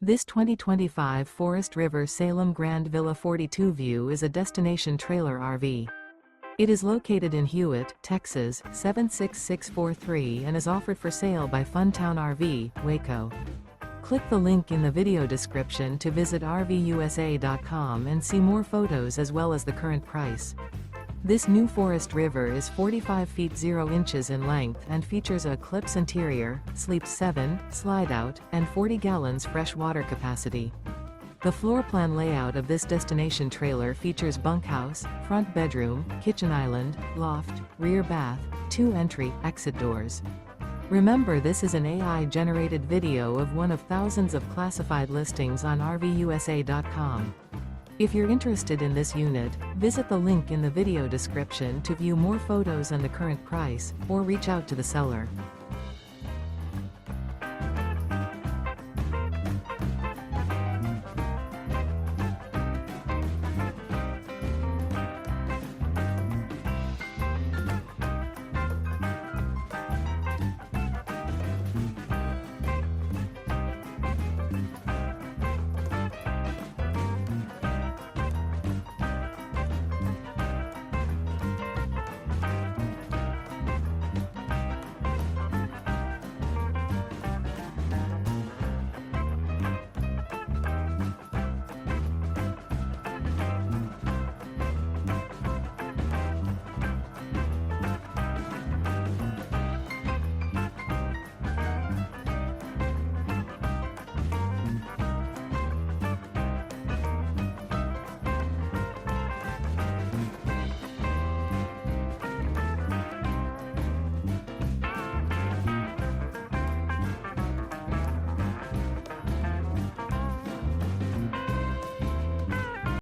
This 2025 Forest River Salem Grand Villa 42 View is a destination trailer RV. It is located in Hewitt, Texas, 76643 and is offered for sale by Funtown RV, Waco. Click the link in the video description to visit RVUSA.com and see more photos as well as the current price. This new Forest River is 45 feet 0 inches in length and features a ECLIPSE interior, sleeps 7, Slideout, and 40 gallons fresh water capacity. The floor plan layout of this destination trailer features bunkhouse, front bedroom, kitchen island, loft, rear bath, 2 entry/exit doors. Remember, this is an AI-generated video of one of thousands of classified listings on RVUSA.com. If you're interested in this unit, visit the link in the video description to view more photos and the current price, or reach out to the seller.